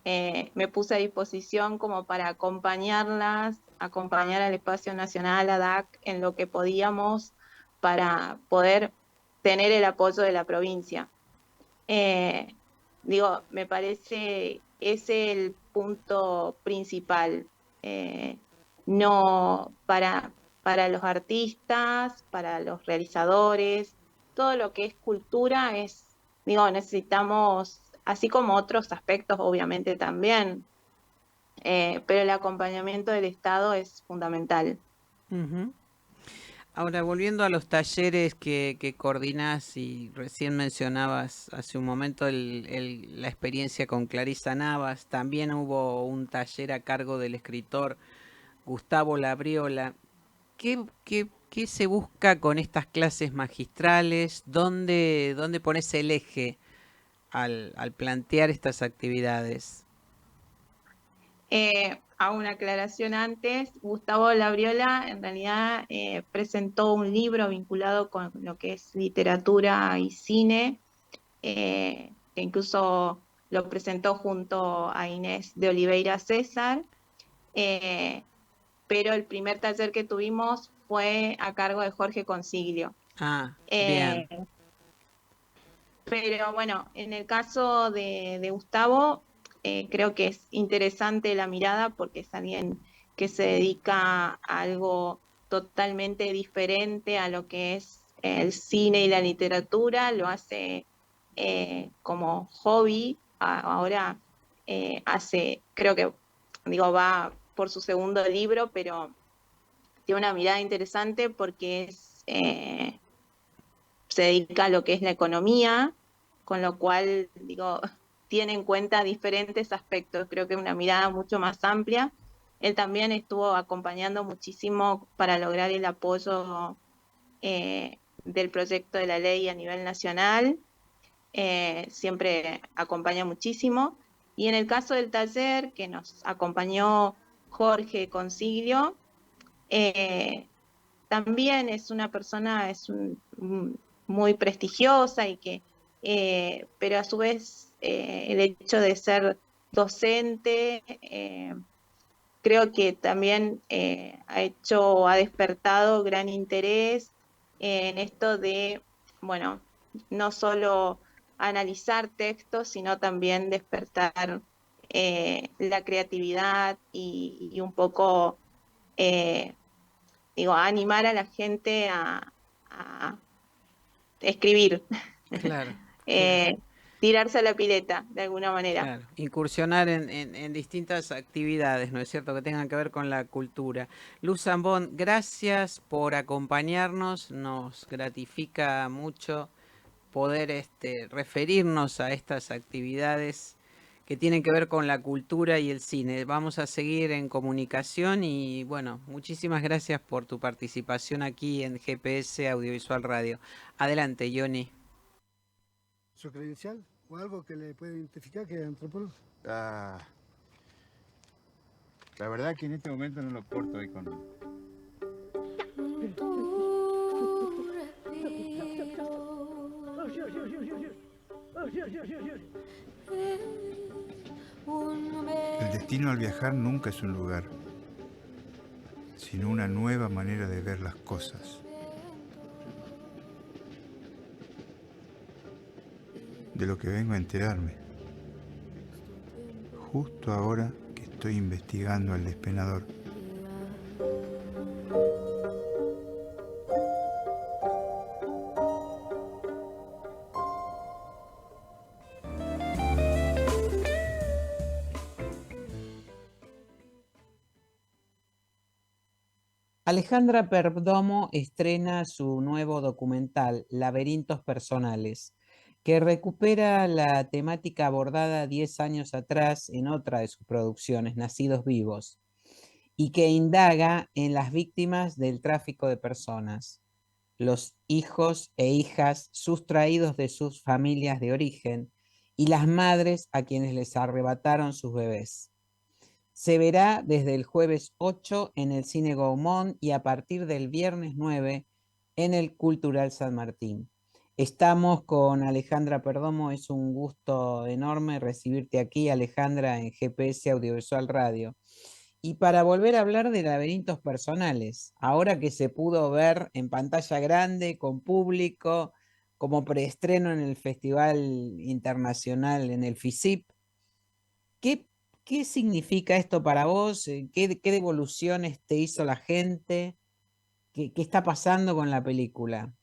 me puse a disposición como para acompañarlas, acompañar al Espacio Nacional, a DAC, en lo que podíamos para poder tener el apoyo de la provincia. Eh, Digo, me parece ese el punto principal. Eh, no para los artistas, para los realizadores, todo lo que es cultura es, digo, necesitamos, así como otros aspectos obviamente también, pero el acompañamiento del Estado es fundamental. Ujú. Ahora, volviendo a los talleres que coordinás y recién mencionabas hace un momento la experiencia con Clarisa Navas, también hubo un taller a cargo del escritor Gustavo Labriola. ¿Qué se busca con estas clases magistrales? ¿Dónde pones el eje al plantear estas actividades? Hago una aclaración antes, Gustavo Labriola en realidad presentó un libro vinculado con lo que es literatura y cine, que incluso lo presentó junto a Inés de Oliveira César, eh, pero el primer taller que tuvimos fue a cargo de Jorge Consiglio. Ah, bien. Eh, pero bueno, en el caso de Gustavo, creo que es interesante la mirada porque es alguien que se dedica a algo totalmente diferente a lo que es el cine y la literatura, lo hace como hobby, ahora creo que, va por su segundo libro, pero tiene una mirada interesante porque se dedica a lo que es la economía, con lo cual, tiene en cuenta diferentes aspectos. Creo que una mirada mucho más amplia. Él también estuvo acompañando muchísimo para lograr el apoyo del proyecto de la ley a nivel nacional. Siempre acompaña muchísimo. Y en el caso del taller que nos acompañó Jorge Consiglio, también es una persona muy prestigiosa y pero a su vez el hecho de ser docente creo que también ha despertado gran interés en esto de, bueno, no solo analizar textos, sino también despertar la creatividad y un poco, animar a la gente a escribir. Claro. Tirarse a la pileta, de alguna manera. Claro, incursionar en distintas actividades, ¿no es cierto?, que tengan que ver con la cultura. Luz Zambón, gracias por acompañarnos, nos gratifica mucho poder referirnos a estas actividades que tienen que ver con la cultura y el cine. Vamos a seguir en comunicación y bueno, muchísimas gracias por tu participación aquí en GPS Audiovisual Radio. Adelante, Johnny. ¿Su credencial o algo que le pueda identificar que es antropólogo? La verdad que en este momento no lo porto ahí con... El destino al viajar nunca es un lugar, sino una nueva manera de ver las cosas. De lo que vengo a enterarme, justo ahora que estoy investigando al despenador. Alejandra Perdomo estrena su nuevo documental, Laberintos Personales, que recupera la temática abordada 10 años atrás en otra de sus producciones, Nacidos Vivos, y que indaga en las víctimas del tráfico de personas, los hijos e hijas sustraídos de sus familias de origen y las madres a quienes les arrebataron sus bebés. Se verá desde el jueves 8 en el Cine Gaumont y a partir del viernes 9 en el Cultural San Martín. Estamos con Alejandra Perdomo, es un gusto enorme recibirte aquí, Alejandra, en GPS Audiovisual Radio. Y para volver a hablar de Laberintos Personales, ahora que se pudo ver en pantalla grande, con público, como preestreno en el Festival Internacional, en el FICIP, ¿qué significa esto para vos? ¿Qué devoluciones te hizo la gente? ¿Qué está pasando con la película?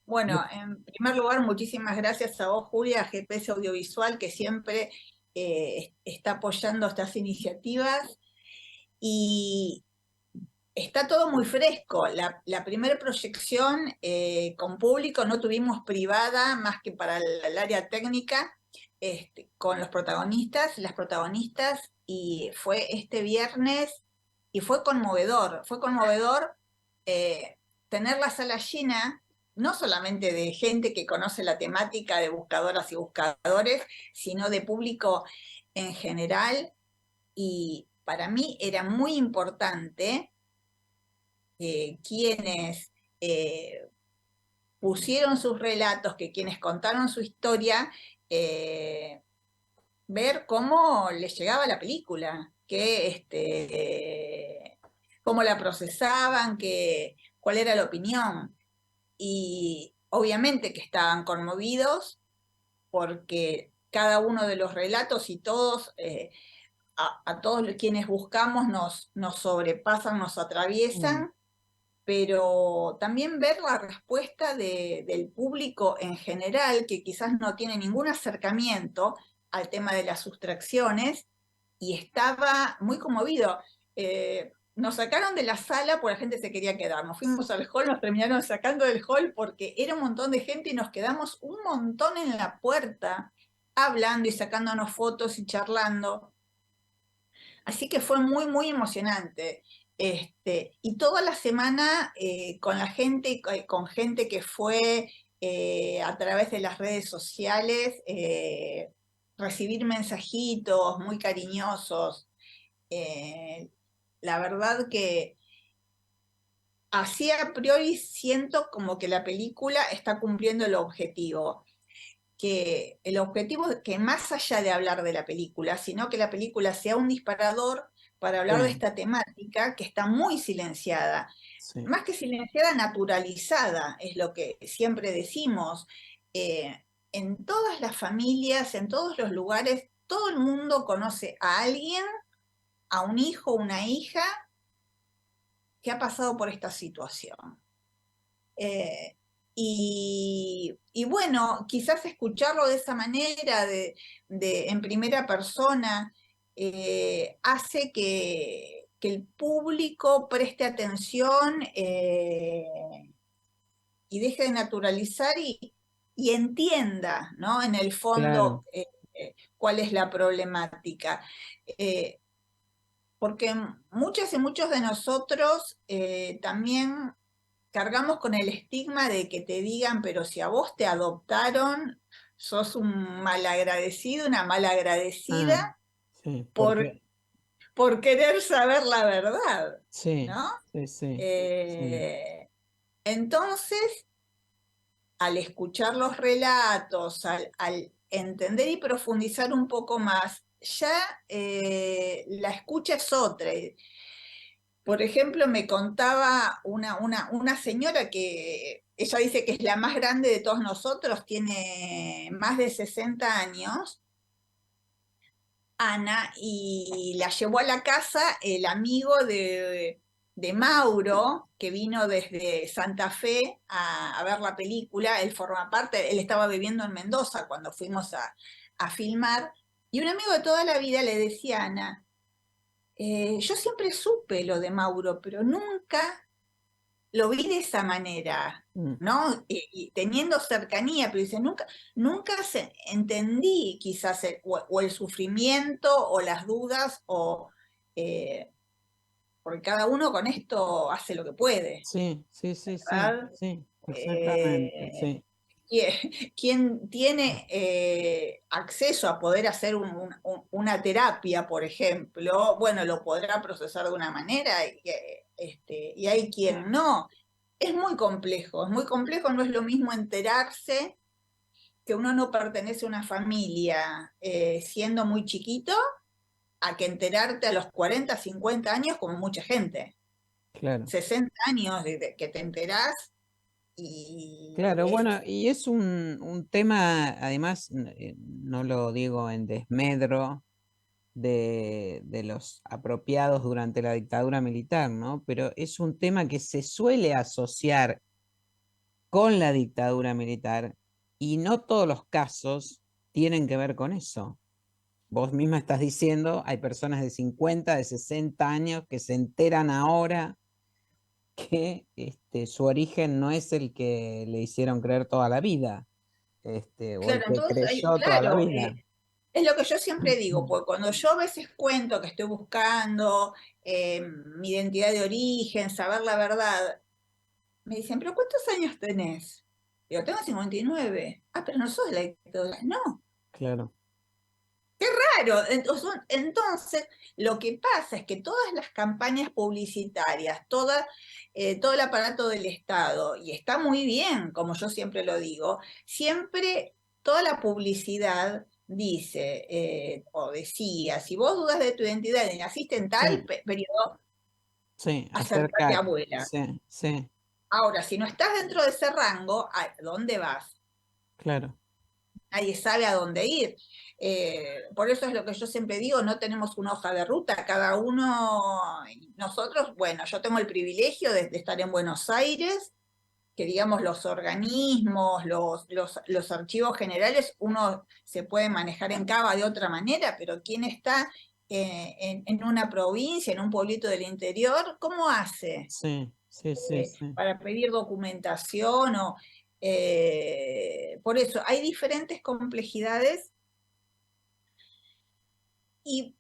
Bueno, en primer lugar, muchísimas gracias a vos, Julia, a GPS Audiovisual, que siempre está apoyando estas iniciativas. Y está todo muy fresco. La primera proyección con público no tuvimos privada, más que para el área técnica, con los protagonistas, las protagonistas, y fue este viernes, y fue conmovedor tener la sala llena, no solamente de gente que conoce la temática de buscadoras y buscadores, sino de público en general, y para mí era muy importante quienes pusieron sus relatos, que quienes contaron su historia, ver cómo les llegaba la película, cómo la procesaban, cuál era la opinión. Y obviamente que estaban conmovidos porque cada uno de los relatos y todos, a todos quienes buscamos nos sobrepasan, nos atraviesan. pero también ver la respuesta del público en general, que quizás no tiene ningún acercamiento al tema de las sustracciones, y estaba muy conmovido. Nos sacaron de la sala porque la gente se quería quedar. Nos fuimos al hall, nos terminaron sacando del hall porque era un montón de gente y nos quedamos un montón en la puerta, hablando y sacándonos fotos y charlando. Así que fue muy, muy emocionante. Y toda la semana con la gente, con gente que fue a través de las redes sociales, recibir mensajitos muy cariñosos. La verdad que así a priori siento como que la película está cumpliendo el objetivo. Que el objetivo es que más allá de hablar de la película, sino que la película sea un disparador para hablar de esta temática que está muy silenciada. Más que silenciada, naturalizada, es lo que siempre decimos. En todas las familias, en todos los lugares, todo el mundo conoce a alguien, a un hijo, una hija, que ha pasado por esta situación. Y bueno, quizás escucharlo de esa manera, en primera persona, hace que el público preste atención y deje de naturalizar y entienda, ¿no? En el fondo, cuál es la problemática. Porque muchas y muchos de nosotros también cargamos con el estigma de que te digan, pero si a vos te adoptaron, sos un malagradecido, una malagradecida por querer saber la verdad, ¿no? Entonces, al escuchar los relatos, al entender y profundizar un poco más, ya la escucha es otra. Por ejemplo, me contaba una señora que ella dice que es la más grande de todos nosotros, tiene más de 60 años, Ana, y la llevó a la casa el amigo de Mauro, que vino desde Santa Fe a ver la película. Él forma parte, él estaba viviendo en Mendoza cuando fuimos a filmar, y un amigo de toda la vida le decía a Ana, yo siempre supe lo de Mauro, pero nunca lo vi de esa manera, ¿no? Y teniendo cercanía, pero dice, nunca entendí quizás o el sufrimiento o las dudas, porque cada uno con esto hace lo que puede. Sí, ¿verdad? Exactamente, sí. Quien tiene acceso a poder hacer una terapia, por ejemplo, bueno, lo podrá procesar de una manera y hay quien no. Es muy complejo, no es lo mismo enterarse que uno no pertenece a una familia siendo muy chiquito, a que enterarte a los 40, 50 años como mucha gente. Claro. 60 años de que te enterás. Claro, bueno, y es un tema, además, no lo digo en desmedro de los apropiados durante la dictadura militar, ¿no? Pero es un tema que se suele asociar con la dictadura militar y no todos los casos tienen que ver con eso. Vos misma estás diciendo, hay personas de 50, de 60 años que se enteran ahora que su origen no es el que le hicieron creer toda la vida, o el que creyó toda la vida. Es lo que yo siempre digo, porque cuando yo a veces cuento que estoy buscando mi identidad de origen, saber la verdad, me dicen, ¿pero cuántos años tenés? Digo, tengo 59. Ah, pero no sos de la dictadura. No. Claro. ¡Qué raro! Entonces, lo que pasa es que todas las campañas publicitarias, todo el aparato del Estado, y está muy bien, como yo siempre lo digo, siempre toda la publicidad dice, o decía, si vos dudas de tu identidad y naciste en tal periodo, acércate a abuela. Sí. Ahora, si no estás dentro de ese rango, ¿a dónde vas? Claro. nadie sabe a dónde ir. Por eso es lo que yo siempre digo, no tenemos una hoja de ruta, cada uno, nosotros, bueno, yo tengo el privilegio de estar en Buenos Aires, que digamos los organismos, los archivos generales, uno se puede manejar en Cava de otra manera, pero quien está en una provincia, en un pueblito del interior, ¿cómo hace? Sí. Para pedir documentación por eso, hay diferentes complejidades y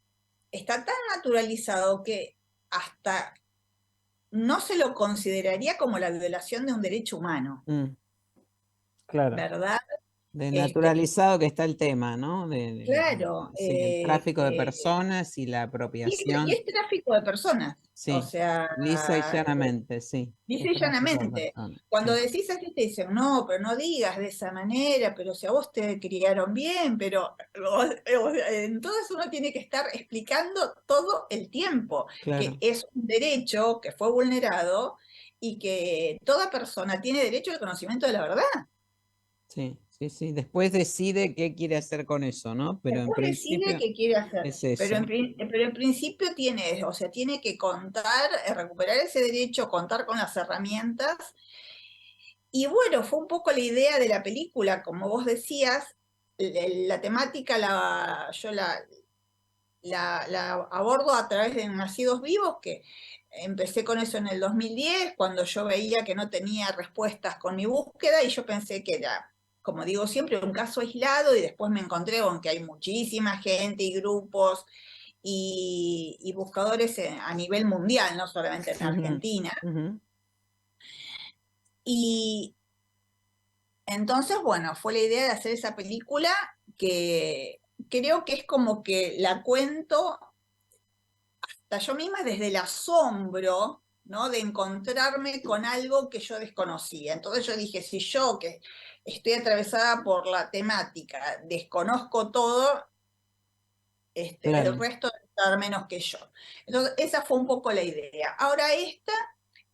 está tan naturalizado que hasta no se lo consideraría como la violación de un derecho humano. Claro. ¿Verdad? De naturalizado que está el tema, ¿no? Claro. El tráfico de personas y la apropiación. Y es tráfico de personas. Sí, o sea, lisa y llanamente, sí. Lisa y llanamente. Cuando decís así te dicen, no, pero no digas de esa manera, pero si a vos te criaron bien, pero entonces uno tiene que estar explicando todo el tiempo, que es un derecho que fue vulnerado y que toda persona tiene derecho al conocimiento de la verdad. Sí. Después decide qué quiere hacer con eso, ¿no? Pero después en principio decide qué quiere hacer. Es eso. Pero en principio tiene que contar, recuperar ese derecho, contar con las herramientas. Y bueno, fue un poco la idea de la película, como vos decías, la temática yo la abordo a través de Nacidos Vivos, que empecé con eso en el 2010, cuando yo veía que no tenía respuestas con mi búsqueda, y yo pensé que era, como digo siempre, un caso aislado, y después me encontré con que hay muchísima gente y grupos y buscadores a nivel mundial, no solamente en Argentina. Y entonces, bueno, fue la idea de hacer esa película que creo que es como que la cuento hasta yo misma desde el asombro, ¿no? De encontrarme con algo que yo desconocía. Entonces yo dije, si yo que estoy atravesada por la temática, desconozco todo, el resto debe estar menos que yo. Entonces esa fue un poco la idea. Ahora esta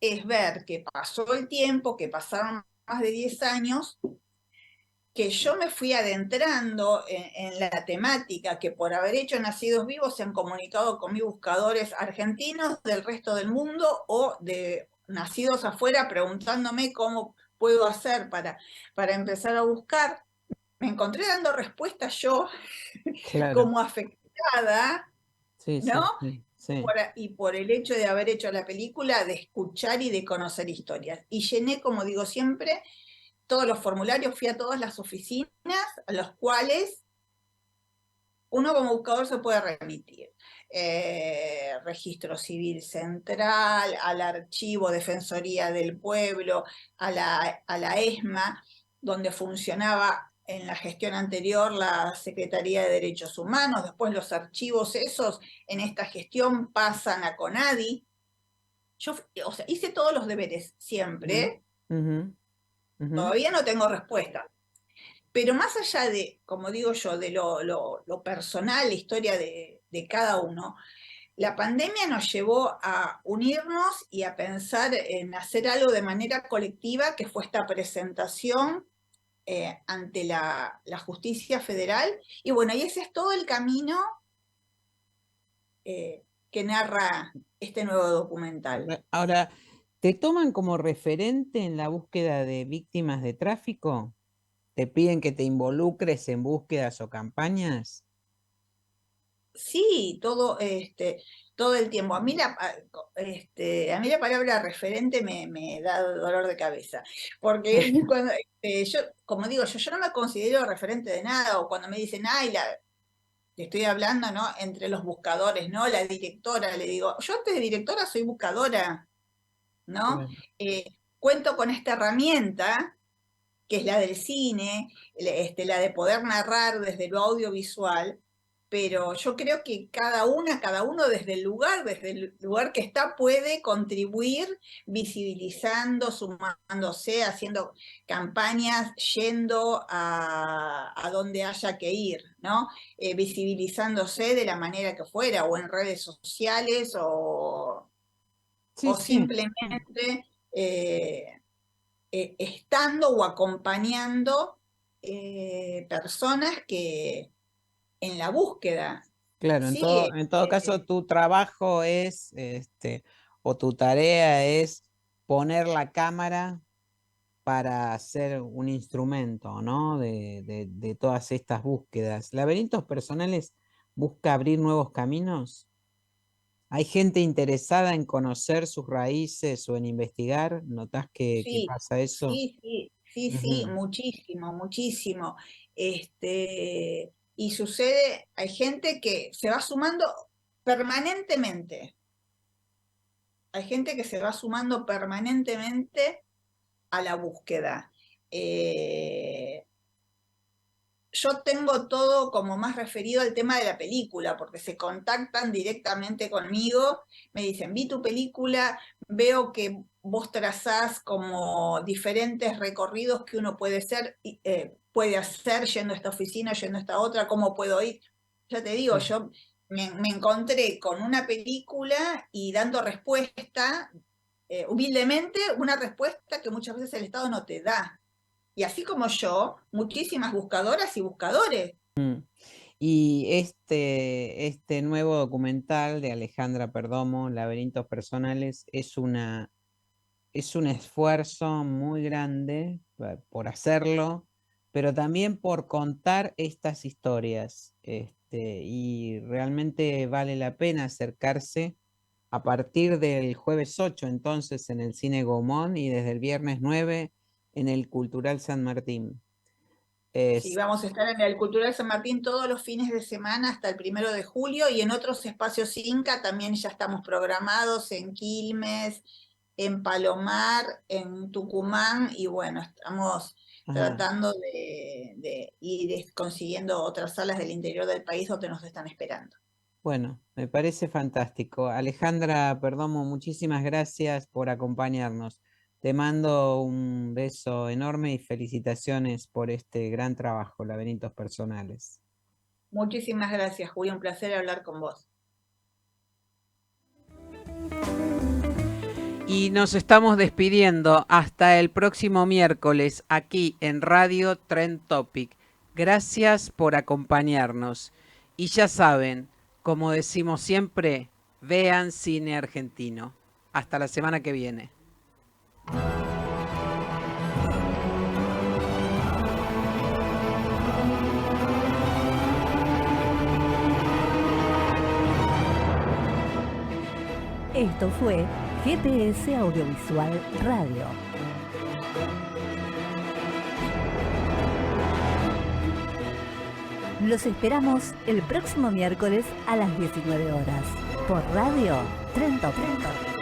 es ver que pasó el tiempo, que pasaron más de 10 años, que yo me fui adentrando en la temática, que por haber hecho Nacidos Vivos se han comunicado con mis buscadores argentinos del resto del mundo o de nacidos afuera preguntándome cómo puedo hacer para empezar a buscar. Me encontré dando respuestas yo como afectada, ¿no? Y por el hecho de haber hecho la película, de escuchar y de conocer historias. Y llené, como digo siempre, todos los formularios, fui a todas las oficinas a los cuales uno como buscador se puede remitir. Registro Civil Central, al Archivo Defensoría del Pueblo, a la ESMA, donde funcionaba en la gestión anterior la Secretaría de Derechos Humanos, después los archivos esos en esta gestión pasan a CONADI. Yo, o sea, hice todos los deberes siempre. Todavía no tengo respuesta. Pero más allá de, como digo yo, de lo personal, la historia de cada uno, la pandemia nos llevó a unirnos y a pensar en hacer algo de manera colectiva, que fue esta presentación ante la justicia federal. Y bueno, y ese es todo el camino que narra este nuevo documental. Ahora, ¿te toman como referente en la búsqueda de víctimas de tráfico? ¿Te piden que te involucres en búsquedas o campañas? Sí, todo el tiempo. A mí la palabra referente me da dolor de cabeza, porque cuando, yo, como digo, yo no me considero referente de nada, o cuando me dicen, ay, te estoy hablando, ¿no? Entre los buscadores, ¿no? La directora, le digo, yo antes de directora soy buscadora, ¿no? Cuento con esta herramienta, que es la del cine, la de poder narrar desde lo audiovisual, pero yo creo que cada uno desde el lugar que está puede contribuir visibilizando, sumándose, haciendo campañas, yendo a donde haya que ir, ¿no? Visibilizándose de la manera que fuera, o en redes sociales, o simplemente estando o acompañando personas que en la búsqueda. Claro, Sí, en todo caso, tu trabajo es, o tu tarea es poner la cámara para hacer un instrumento, ¿no? De todas estas búsquedas. ¿Laberintos personales busca abrir nuevos caminos? ¿Hay gente interesada en conocer sus raíces o en investigar? ¿Notás que pasa eso? Sí, muchísimo, muchísimo. Y sucede, hay gente que se va sumando permanentemente. Hay gente que se va sumando permanentemente a la búsqueda. Yo tengo todo como más referido al tema de la película, porque se contactan directamente conmigo, me dicen, vi tu película, veo que vos trazás como diferentes recorridos que uno puede hacer yendo a esta oficina, yendo a esta otra, cómo puedo ir. Ya te digo, yo me encontré con una película y dando respuesta, humildemente, una respuesta que muchas veces el Estado no te da. Y así como yo, muchísimas buscadoras y buscadores. Y este nuevo documental de Alejandra Perdomo, Laberintos Personales, es un esfuerzo muy grande por hacerlo, pero también por contar estas historias. Y realmente vale la pena acercarse a partir del jueves 8, entonces, en el Cine Gaumont, y desde el viernes 9 en el Cultural San Martín. Sí, vamos a estar en el Cultural San Martín todos los fines de semana hasta el 1 de julio, y en otros espacios Inca también ya estamos programados, en Quilmes, en Palomar, en Tucumán, y bueno, estamos tratando de ir consiguiendo otras salas del interior del país donde nos están esperando. Bueno, me parece fantástico. Alejandra Perdomo, muchísimas gracias por acompañarnos. Te mando un beso enorme y felicitaciones por este gran trabajo, Laberintos Personales. Muchísimas gracias, Julio. Un placer hablar con vos. Y nos estamos despidiendo hasta el próximo miércoles aquí en Radio Trend Topic. Gracias por acompañarnos. Y ya saben, como decimos siempre, vean cine argentino. Hasta la semana que viene. Esto fue GPS Audiovisual Radio. Los esperamos el próximo miércoles a las 19 horas por Radio Trend Topic.